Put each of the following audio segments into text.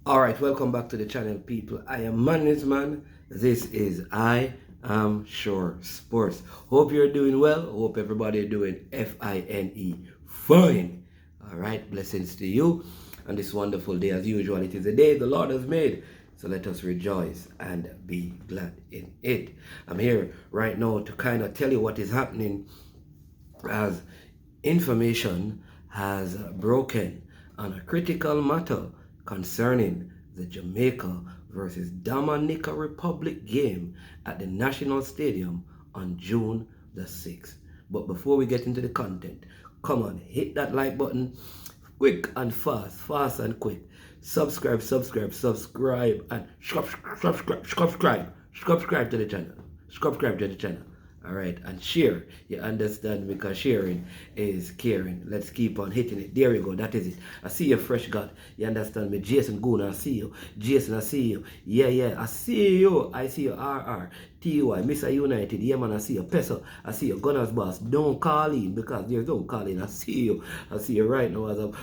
All right, welcome back to the channel, people. I am Man. This is I Am Sure Sports. Hope you're doing well. Hope everybody doing fine. All right, blessings to you on this wonderful day. As usual, it is a day the Lord has made, so let us rejoice and be glad in it. I'm here right now to kind of tell you what is happening as information has broken on a critical matter concerning the Jamaica versus Dominica Republic game at the National Stadium on June the 6th. But before we get into the content, come on, hit that like button quick and fast and quick. Subscribe, and subscribe to the channel. Subscribe to the channel. All right, and share. You understand, because sharing is caring. Let's keep on hitting it. There you go. That is it. I see you, fresh God. You understand me? Jason Goon, I see you. Jason, I see you. Yeah. I see you. I see you. RR. TY, Mr. United. Yeah, man, I see you. Peso, I see you. Gunners Boss. Don't call in, because there's no calling. I see you. I see you right now as I'm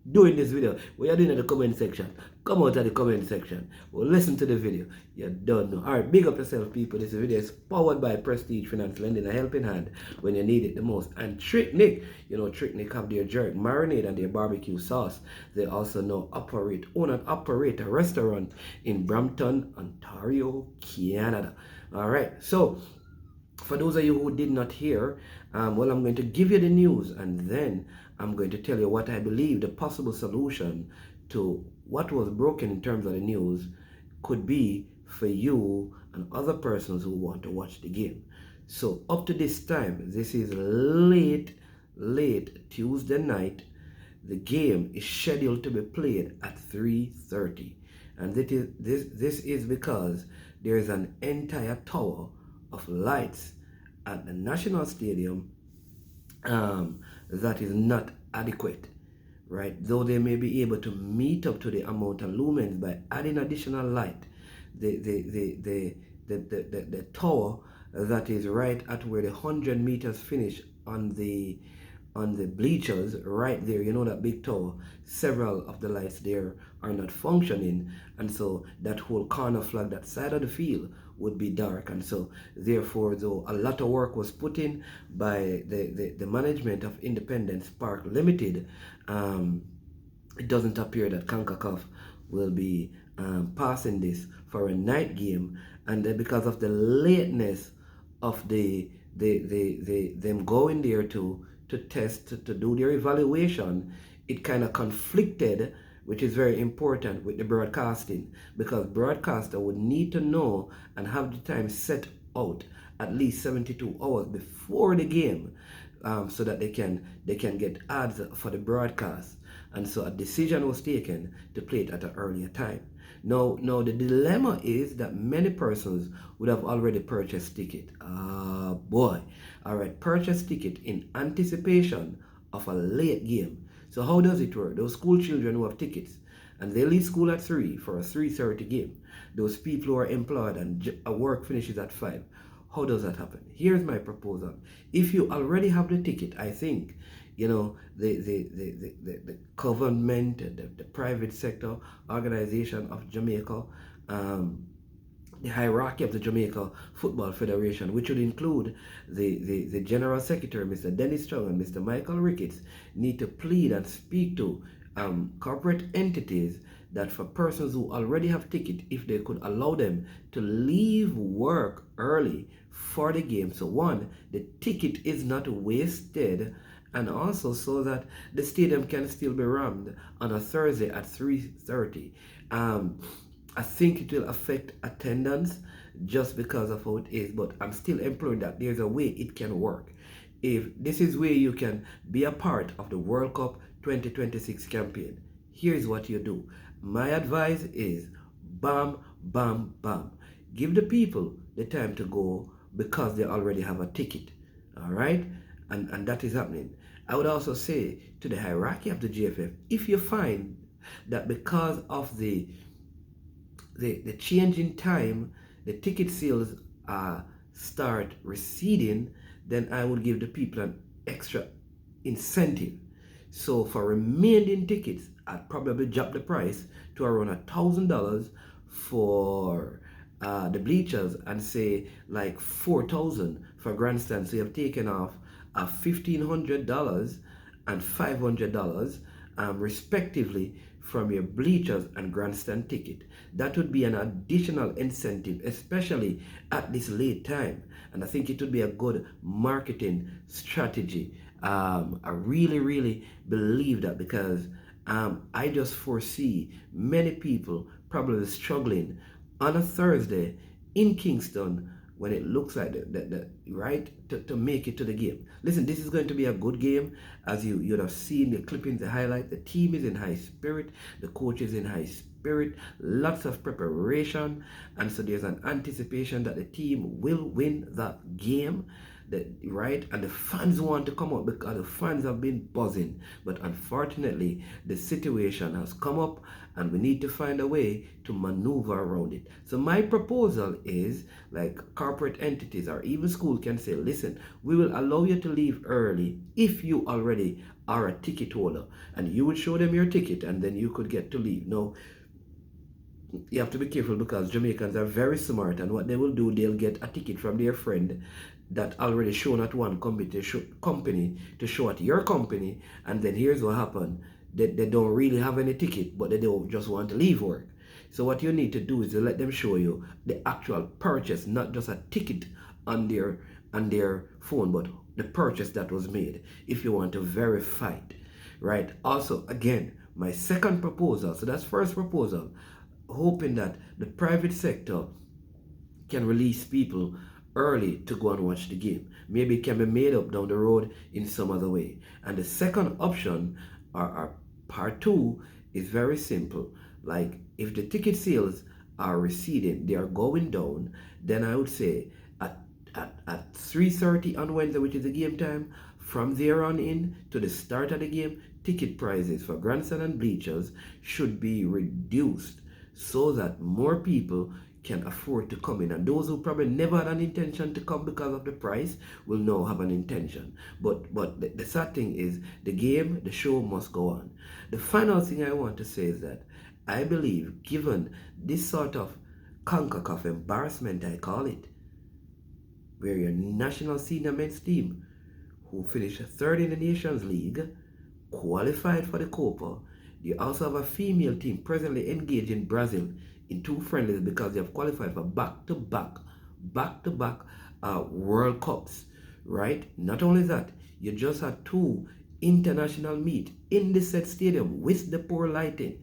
doing this video. What you're doing in the comment section, come out of the comment section. Well, listen to the video. You don't know. Alright, big up yourself, people. This video is powered by Prestige Finance, lending a helping hand when you need it the most. And Trick Nick, you know, Trick Nick have their jerk marinade and their barbecue sauce. They also now own and operate a restaurant in Brampton, Ontario, Canada. Alright, so for those of you who did not hear, well, I'm going to give you the news, and then I'm going to tell you what I believe the possible solution to what was broken in terms of the news could be for you and other persons who want to watch the game. So up to this time, this is late Tuesday night. The game is scheduled to be played at 3:30, and this is because there is an entire tower of lights at the National Stadium that is not adequate, right? Though they may be able to meet up to the amount of lumens by adding additional light, the tower that is right at where the 100 meters finish on the bleachers right there, you know, that big tower, several of the lights there are not functioning, and so that whole corner flag, that side of the field, would be dark. And so therefore, though a lot of work was put in by the management of Independence Park Limited, it doesn't appear that CONCACAF will be passing this for a night game. And because of the lateness of them going there to test, to do their evaluation, it kind of conflicted, which is very important, with the broadcasting, because broadcaster would need to know and have the time set out at least 72 hours before the game, so that they can get ads for the broadcast. And so a decision was taken to play it at an earlier time. Now the dilemma is that many persons would have already purchased ticket. Boy. All right, purchase ticket in anticipation of a late game. So how does it work? Those school children who have tickets and they leave school at 3 for a 3:30 game. Those people who are employed and work finishes at 5. How does that happen? Here's my proposal. If you already have the ticket, I think, you know, the government, the private sector organization of Jamaica, the hierarchy of the Jamaica Football Federation, which would include the General Secretary, Mr. Dennis Strong, and Mr. Michael Ricketts, need to plead and speak to corporate entities that for persons who already have ticket, if they could allow them to leave work early for the game. So one, the ticket is not wasted, and also so that the stadium can still be rammed on a Thursday at 3:30. I think it will affect attendance just because of how it is, but I'm still imploring that there's a way it can work. If this is where you can be a part of the World Cup 2026 campaign, here's what you do. My advice is bam. Give the people the time to go because they already have a ticket. All right? And that is happening. I would also say to the hierarchy of the GFF, if you find that because of the change in time, the ticket sales start receding, then I would give the people an extra incentive. So for remaining tickets, I'd probably drop the price to around $1,000 for the bleachers, and say like 4,000 for grandstand. So you've taken off $1,500 and $500, respectively, from your bleachers and grandstand ticket. That would be an additional incentive, especially at this late time. And I think it would be a good marketing strategy. I really, really believe that, because I just foresee many people probably struggling on a Thursday in Kingston when it looks like the right to make it to the game. Listen, this is going to be a good game. As you'd have seen the clippings, the highlight, the team is in high spirit, the coach is in high spirit, lots of preparation, and so there's an anticipation that the team will win that game. Right, and the fans want to come out because the fans have been buzzing, but unfortunately the situation has come up and we need to find a way to maneuver around it. So my proposal is, like, corporate entities or even school can say, listen, we will allow you to leave early if you already are a ticket holder, and you would show them your ticket and then you could get to leave. Now, you have to be careful, because Jamaicans are very smart, and what they will do, they'll get a ticket from their friend that already shown at one company to show at your company, and then here's what happened. They don't really have any ticket, but they don't just want to leave work. So what you need to do is to let them show you the actual purchase, not just a ticket on their phone, but the purchase that was made, if you want to verify it, right? Also, again, my second proposal, so that's first proposal, hoping that the private sector can release people early to go and watch the game. Maybe it can be made up down the road in some other way. And the second option, or part two, is very simple. Like, if the ticket sales are receding, they are going down, then I would say at 3:30 on Wednesday, which is the game time, from there on in to the start of the game, ticket prices for grandstand and bleachers should be reduced so that more people can afford to come in, and those who probably never had an intention to come because of the price will now have an intention. But the sad thing is, the game, the show must go on. The final thing I want to say is that I believe, given this sort of CONCACAF embarrassment, I call it, where your national senior men's team, who finished third in the Nations League, qualified for the Copa, you also have a female team presently engaged in Brazil in 2 friendlies, because they have qualified for back-to-back World Cups, right? Not only that, you just had 2 international meet in the said stadium with the poor lighting.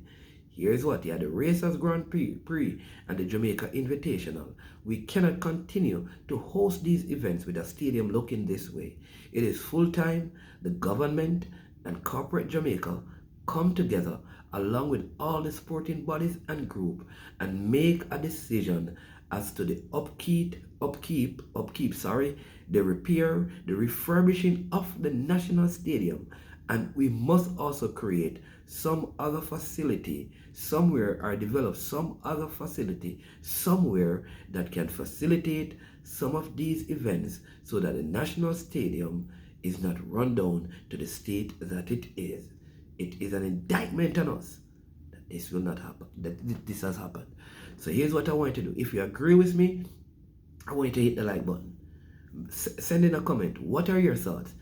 Here's what, you had the Racers Grand Prix and the Jamaica Invitational. We cannot continue to host these events with a stadium looking this way. It is full time. The government and corporate Jamaica come together along with all the sporting bodies and group and make a decision as to the upkeep, the repair, the refurbishing of the national stadium. And we must also create some other facility somewhere, or develop some other facility somewhere that can facilitate some of these events, so that the national stadium is not run down to the state that it is. It is an indictment on us that this will not happen, that this has happened. So here's what I want you to do. If you agree with me, I want you to hit the like button. Send in a comment. What are your thoughts?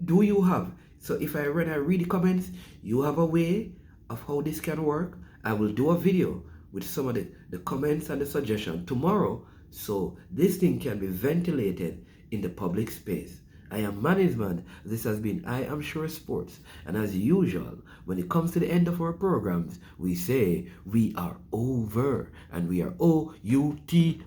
Do you have, so if I read the comments, you have a way of how this can work? I will do a video with some of the comments and the suggestion tomorrow, so this thing can be ventilated in the public space. I am management. This has been I Am Sure Sports. And as usual, when it comes to the end of our programs, we say we are over, and we are OUT